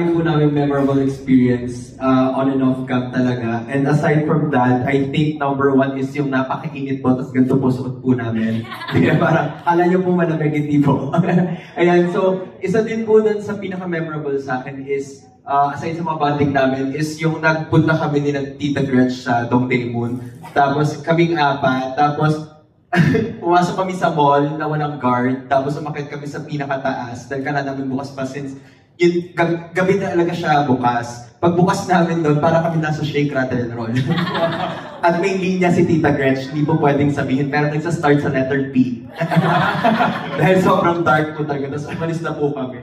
po namin memorable experience on and off cam talaga. And aside from that, I think number one is yung napakainit po, tapos ganito po suot po namin. Kaya parang, kala nyo po malamig, hindi po. Ayan, so isa din po dun sa pinaka-memorable sa akin is, aside sa mga bonding namin, is yung nagpunta kami ni Tita Gretch sa Dongdae Moon. Tapos kaming apat, tapos pumasok kami sa mall na walang guard, tapos umakit kami sa pinakataas dahil kala namin bukas pa since yun, gabi na talaga siya bukas. Pagbukas namin doon, para kami nasa shake, rattle, and roll. At may linya si Tita Gretch, hindi po pwedeng sabihin, pero nagsa-start sa letter P. Dahil sobrang dark po talaga, tapos umalis na po kami.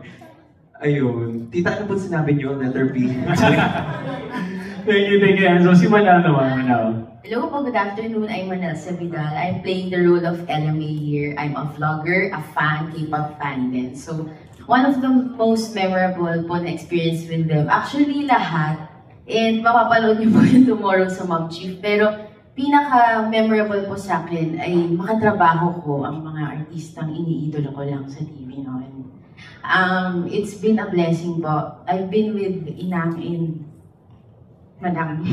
Ayun. Tita, ano po sinabi niyo, letter P? Thank you, Enzo. Si Manal naman, Manal. Hello po, good afternoon. I'm Manal Sabidal. I'm playing the role of LMA here. I'm a vlogger, a fan, K-pop fan din. So, one of the most memorable po na experience with them, actually lahat, and mapapanood niyo po yun tomorrow sa Mom Chief, pero pinaka-memorable po sa akin ay makatrabaho ko ang mga artistang iniidolo ko lang sa TV noon. It's been a blessing po. I've been with Inang and Madam.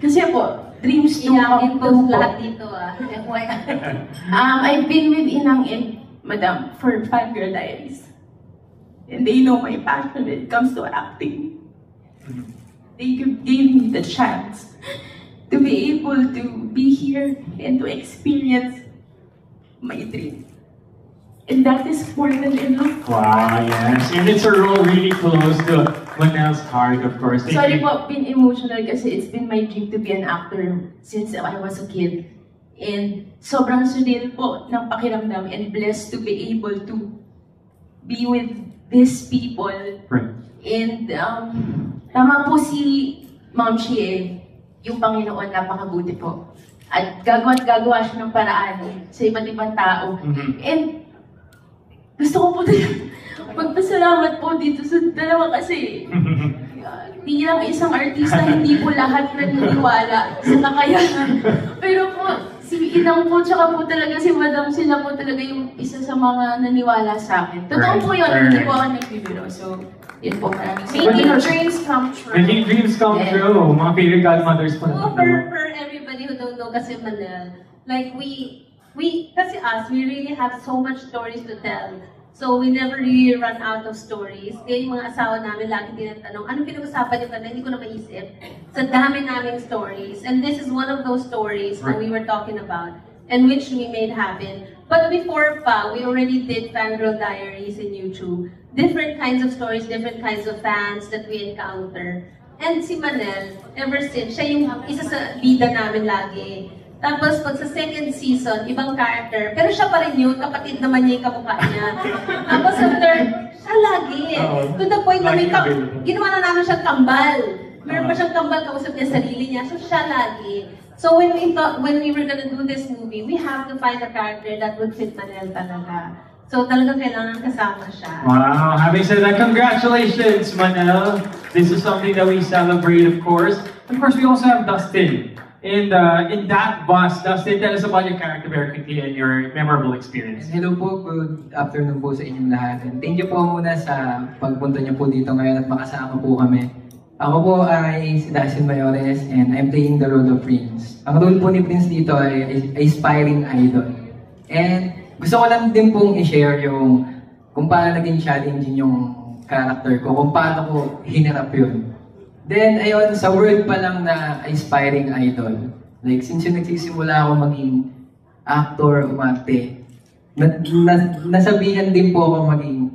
Kasi po, dreams to come true po. Lahat dito I've been with Inang and Madam for Fangirl Diaries. And they know my passion when it comes to acting. They gave me the chance to be able to be here and to experience my dream. And that is more than enough. Wow, yes. And it's a role really close to Manal's heart, of course. Sorry po, been emotional kasi it's been my dream to be an actor since I was a kid. And sobrang surreal po ng pakiramdam and blessed to be able to be with these people. Right. And tama po si Ma'am Shie, yung Panginoon napakabuti po. At gagawa siya ng paraan sa iba't ibang tao. And gusto ko po magpasalamat po dito sa dalawa kasi bilang isang artista, hindi po lahat naniniwala sa kakayanan. Pero po, si Inang po, tsaka po talaga si Madam, sila po talaga yung isa sa mga naniwala sa akin. Totoo po yun, hindi po ako nagbibiro. So, yun po, maraming Making dreams come true. Making dreams come true. Mga favorite godmothers po So, for everybody who don't know kasi Manal, like kasi us, we really have so much stories to tell. So, we never really run out of stories. Kaya yung mga asawa namin lagi tinatanong, anong pinag-usapan niyo kanina? Hindi ko na maisip. Sa dami naming stories. And this is one of those stories that we were talking about and which we made happen. But before pa, we already did Fangirl Diaries in YouTube. Different kinds of stories, different kinds of fans that we encounter. And si Manel, ever since, siya yung isa sa bida namin lagi. Tapos pag sa second season, ibang character. Pero siya pa rin yun, kapatid naman niya yung kamukha niya. Tapos sa third, siya lagi. To the point na ginawa na namin siyang kambal. Meron pa siyang kambal, kausap niya sarili niya. So siya lagi. So when we were gonna do this movie, we have to find a character that would fit Manel talaga. So talagang kailangan kasama siya. Wow, having said that, congratulations, Manel. This is something that we celebrate, of course. Of course, we also have Dustin. And in that bus, Dustin, tell us about your character very quickly and your memorable experience. Hello po, good afternoon po sa inyong lahat. And thank you po muna sa pagpunta niyo po dito ngayon at makasama po kami. Ako po ay si Dustin Mayores and I'm playing the role of Prince. Ang role po ni Prince dito ay aspiring idol. And gusto ko lang din pong i-share yung kung paano naging challenging yung character ko, kung paano ko hinarap yun. Then, ayun, sa word pa lang na aspiring idol, like, since yung nagsisimula ako maging actor, umarte, nasabihan din po ako maging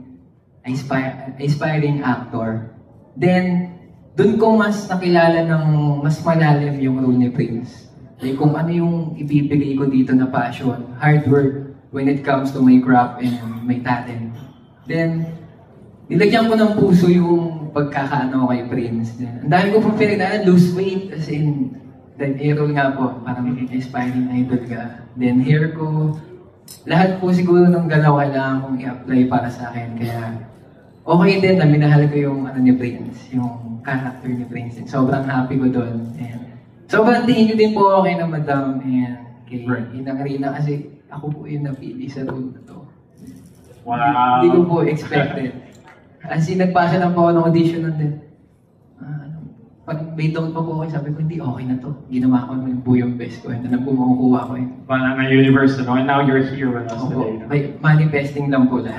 aspiring actor. Then, dun ko mas nakilala ng mas malalim yung role ni Prince. Like, kung ano yung ibibigay ko dito na passion, hard work when it comes to my craft and my talent. Then, nilagyan ko ng puso yung pagkakaano kay Prince. Ang dami ko pong pinagdaan, lose weight, as in, then hero nga po, parang aspiring idol ka. Then hair ko, lahat po siguro ng galaw kailangan kong i-apply para sa akin. Kaya, okay din na minahal ko yung ano ni Prince, yung character ni Prince. And sobrang happy ko doon. And sobrang tingin ko din po okay na Madam and kay Inang Rina kasi ako po yung napili sa role na to. Wow. Hindi ko po expected. As in, nagpasa lang po ako ng audition nun din. Pag may doubt pa po ako, sabi ko, hindi, okay na to. Ginawa ko naman po yung best ko. And alam po makukuha ko yun. Banana Universe, no? And now you're here with us Opo, today. may manifesting lang po lang.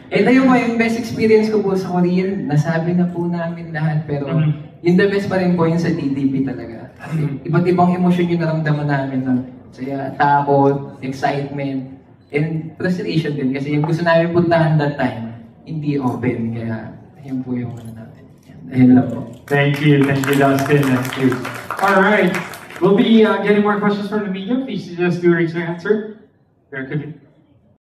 And ayun po, yung best experience ko po sa Korean, nasabi na po namin lahat. Pero yung the best pa rin po yung sa DDP talaga. Iba't ibang emosyon yung naramdaman namin ng saya, takot, excitement, and frustration din. Kasi yung gusto namin puntahan that time, hindi open. Kaya yun po yung ano namin. Ayun lang po. Thank you, Dustin. Thank you. All right, we'll be getting more questions from the media. Please just do raise your hand, sir. There could be.